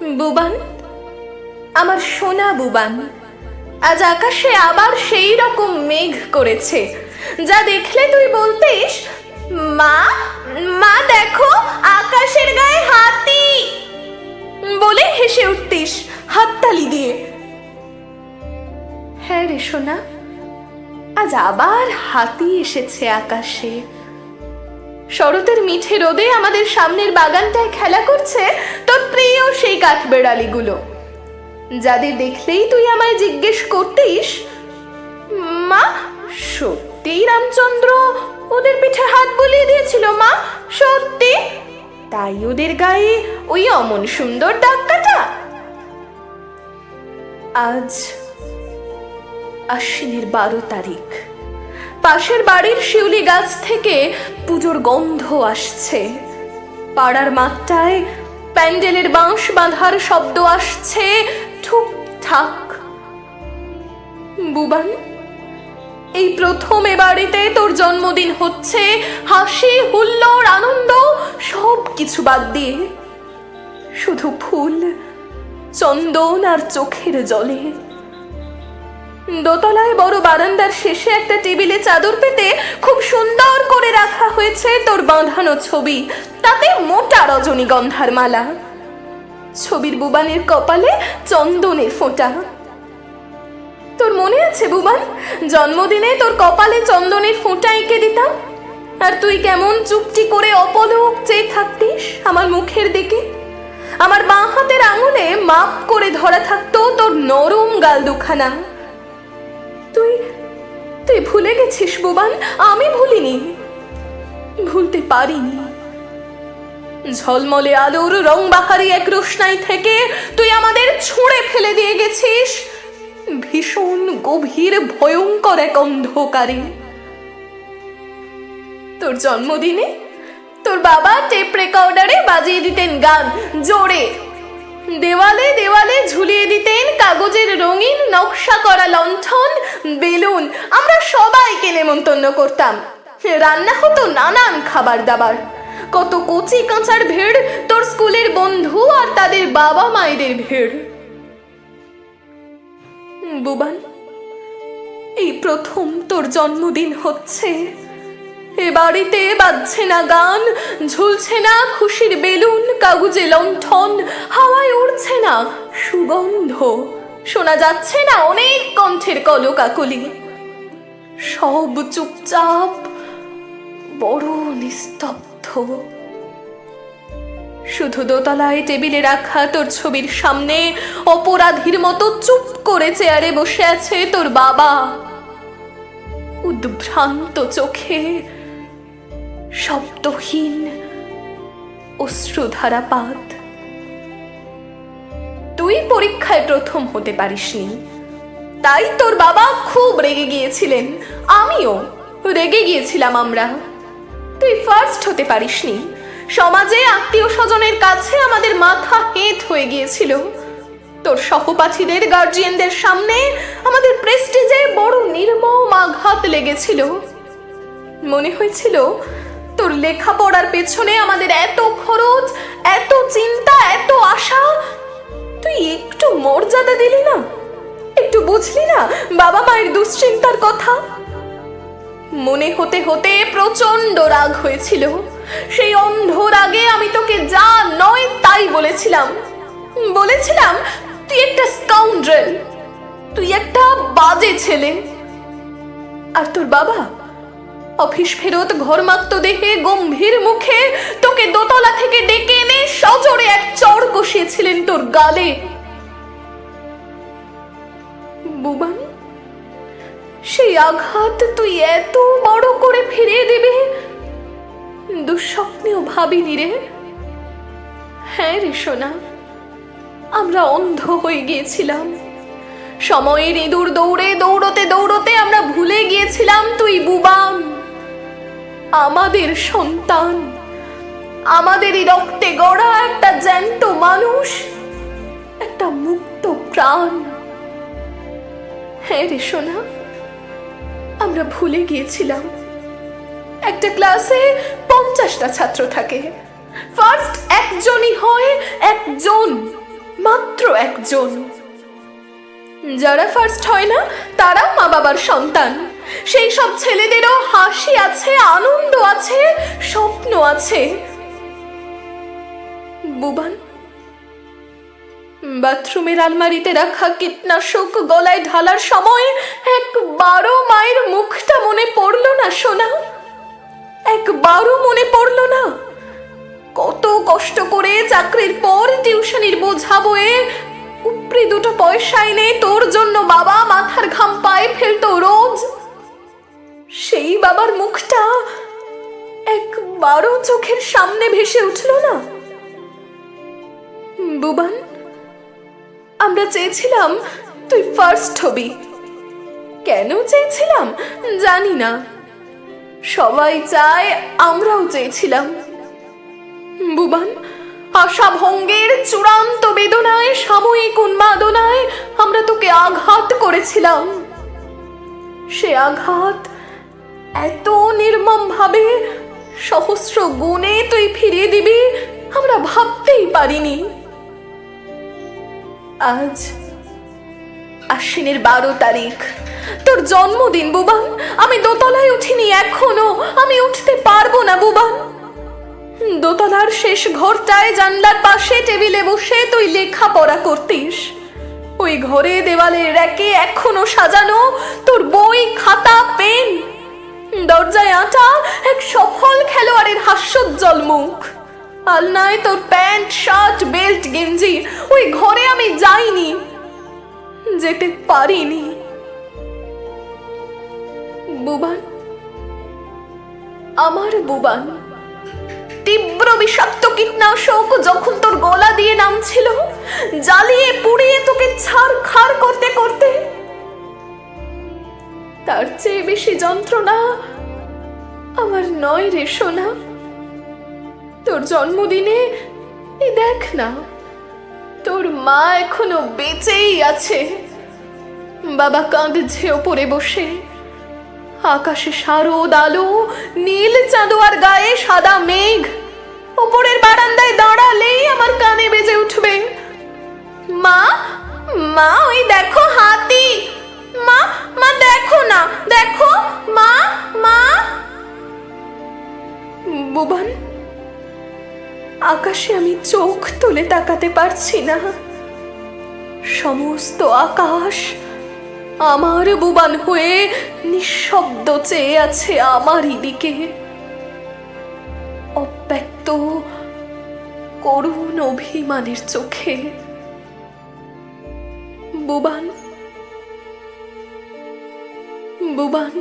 বুবান, আমার সোনা বুবান, আজ আকাশে আবার সেই রকম মেঘ করেছে যা দেখলে তুই বলতিস, মা মা দেখো আকাশের গায়ে হাতি, বলে হেসে উঠতিস হাততালি দিয়ে। হ্যাঁ রে সোনা, আজ আবার হাতি এসেছে আকাশে। শরতের মিঠে রোদে আমাদের সামনের বাগানটায় খেলা করছে তোর প্রিয় সেই কাঠবেড়ালিগুলো, যাদের দেখলেই তুই আমায় জিজ্ঞেস করতিস, মা সত্যিই রামচন্দ্র ওদের পিঠে হাত বুলিয়ে দিয়েছিল মা, সত্যি? তাই ওদের গায়ে ওই অমন সুন্দর দাগ কাটা? আজ আশ্বিনের 12 তারিখ। পাশের বাড়ির শিউলি গাছ থেকে পুজোর গন্ধ আসছে। পাড়ার মাঠটায় প্যান্ডেলের বাঁশ বাঁধার শব্দ আসছে ঠুকঠাক। বুবান, এই প্রথম এ বাড়িতে তোর জন্মদিন হচ্ছে হাসি হুল্লোড় আনন্দ সব কিছু বাদ দিয়ে, শুধু ফুল, চন্দন আর চোখের জলে। দোতলায় বড় বারান্দার শেষে একটা টেবিলে চাদর পেতে খুব সুন্দর করে রাখা হয়েছে তোর বাঁধানো ছবি, তাতে মোটা রজনীগন্ধার মালা। ছবির বুবানের কপালে চন্দনের ফোঁটা। তোর মনে আছে বুবান, জন্মদিনে তোর কপালে চন্দনের ফোঁটা এঁকে দিতাম, আর তুই কেমন চুপটি করে অপলক চেয়ে থাকতিস আমার মুখের দিকে। আমার বাঁ হাতের আঙুলে মাপ করে ধরা থাকতো তোর নরম গাল দুখানা। তুই তুই ভুলে গেছিস বুবান? আমি ভুলিনি, ভুলতে পারিনি। ঝলমলে আলোর রং বাহারি এক রোশনাই থেকে তুই আমাদের ছুঁড়ে ফেলে দিয়ে গেছিস ভীষণ গভীর ভয়ঙ্কর এক অন্ধকারে। তোর জন্মদিনে তোর বাবা টেপ রেকর্ডারে বাজিয়ে দিতেন গান জোরে, দেওয়ালে দেওয়ালে ঝুলিয়ে দিতেন কাগজের রঙিন নকশা করা লণ্ঠন, বেলুন। আমরা সবাইকে নেমন্তন্ন করতাম। রান্না হতো নানান খাবার দাবার। কত কচি কাঁচার ভিড়, তোর স্কুলের বন্ধু আর তাদের বাবা মায়েদের ভিড়। বুবান, এই প্রথম তোর জন্মদিন হচ্ছে। এ বাড়িতে বাজছে না গান, ঝুলছে না খুশির বেলুন, কাগজে লণ্ঠন, হাওয়ায় উড়ছে না সুগন্ধ, শোনা যাচ্ছে না অনেক কণ্ঠের কলকাকলি। সব চুপচাপ, বড় নিস্তব্ধ। শুধু দোতলায় টেবিলে রাখা তোর ছবির সামনে অপরাধীর মতো চুপ করে চেয়ারে বসে আছে তোর বাবা, উদ্ভ্রান্ত চোখে শব্দহীন অশ্রুধারাপাত। তুই পরীক্ষায় প্রথম হতে পারিসনি, তাই তোর বাবা খুব রেগে গিয়েছিলেন, আমিও রেগে গিয়েছিলাম। আমরা তুই ফার্স্ট হতে পারিসনি, সমাজে আত্মীয় স্বজনের কাছে আমাদের মাথা হেঁট হয়ে গিয়েছিল। তোর সহপাঠীদের গার্জিয়ানদের সামনে আমাদের প্রেস্টিজে বড় নির্মম আঘাত লেগেছিল। মনে হয়েছিল তোর লেখাপড়ার পেছনে আমাদের এত খরচ, এত চিন্তা, এত আশা, তুই একটু মর্যাদা দিলি না, একটু বুঝলি না বাবা মায়ের দুশ্চিন্তার কথা। মনে হতে হতে প্রচন্ড রাগ হয়েছিল। সেই অন্ধ রাগে আমি তোকে যা নয় তাই বলেছিলাম। তুই একটা স্কাউন্ড্রেল, তুই একটা বাজে ছেলে। আর তোর বাবা অফিস ফেরত ঘরমাক্ত দেহে গম্ভীর মুখে তোকে দোতলা থেকে ডেকে এনে সজোরে এক চড় কষিয়েছিলেন তোর গালে। বুবান, সেই আঘাত তুই এত বড় করে ফিরিয়ে দিবি দুঃস্বপ্নেও ভাবিনি রে। হ্যাঁ রে সোনা, আমরা অন্ধ হয়ে গিয়েছিলাম। সময়ের ইঁদুর দৌড়ে দৌড়তে দৌড়তে আমরা ভুলে গিয়েছিলাম তুই বুবান, আমাদের সন্তান, আমাদেরই রক্তে গড়া একটা জ্যান্ত মানুষ, একটা মুক্ত প্রাণ। হ্যাঁ রে সোনা, আমরা ভুলে গিয়েছিলাম একটা ক্লাসে 50টা ছাত্র থাকে, ফার্স্ট একজনই হয় একজন, মাত্র একজন। যারা ফার্স্ট হয় না তারাও মা বাবার সন্তান। সেই সব ছেলেদেরও হাসি আছে, আনন্দ আছে, স্বপ্ন আছে। বুবান, বাথরুমের আলমারিতে রাখা কীটনাশক গলায় ঢালার সময় একবারও মায়ের মুখটা মনে পড়লো না সোনা? একবারও মনে পড়লো না? কত কষ্ট করে চাকরির পর টিউশনির বোঝা বয়ে উপরে দুটো পয়সা এনে তোর জন্য বাবা মাথার ঘাম পায়ে ফেলতো রোজ। সেই বাবার মুখটা একবারও চোখের সামনে ভেসে উঠলো না? বুবান, আমরা চেয়েছিলাম তুই ফার্স্ট হবি। কেন চেয়েছিলাম জানি না, সবাই চায়, আমরাও চেয়েছিলাম। বুবান, আশা ভঙ্গের চূড়ান্ত বেদনায়, সাময়িক উন্মাদনায় আমরা তোকে আঘাত করেছিলাম। সে আঘাত এত নির্মম ভাবে সহস্র গুণে তুই ফিরিয়ে দিবি আমরা ভাবতেই পারিনি। আজ আশ্বিনের 12 তারিখ, তোর জন্মদিন বুবান। আমি দোতলায় উঠিনি এখনো, আমি উঠতে পারবো না বুবান। দোতলার শেষ ঘরটায় জানলার পাশে টেবিলে বসে তুই লেখাপড়া করতিস। ওই ঘরে দেওয়ালের র্যাকে এখনো সাজানো তোর বই, খাতা, পেন। দরজায় আঁটা এক সফল খেলোয়াড়ের হাস্যোজ্জ্বল মুখ। আলনায় তোর প্যান্ট, শার্ট, বেল্ট, গেঞ্জি। ওই ঘরে আমি যাইনি, যেতে পারিনি। বুবান, আমার বুবান, তীব্র বিষাক্ত কীটনাশক যখন তোর গলা দিয়ে নামছিল, জ্বালিয়ে পুড়িয়ে তোকে ছারখার করতে করতে, তার চেয়ে বেশি যন্ত্রণা আমার নয় রে সোনা। তোর জন্মদিনে এই দেখ না, তোর মা এখনো বেঁচেই আছে। বাবা কাঁদছে ওপরে বসে। আকাশে শারদ আলো, নীল চাঁদোয়ার গায়ে সাদা মেঘ। ওপরের বারান্দায় দাঁড়ালেই আমার কানে বেজে উঠবে, মা, মা ওই দেখো হাতি, মা, মা দেখো না, দেখো মা, মা। বুবান, আকাশে আমি চোখ তুলে তাকাতে পারছি না। সমস্ত আকাশ আমার বুবান হয়ে নিঃশব্দ চেয়ে আছে আমারই দিকে, অব্যক্ত করুণ অভিমানের চোখে। বুবান, বুবান।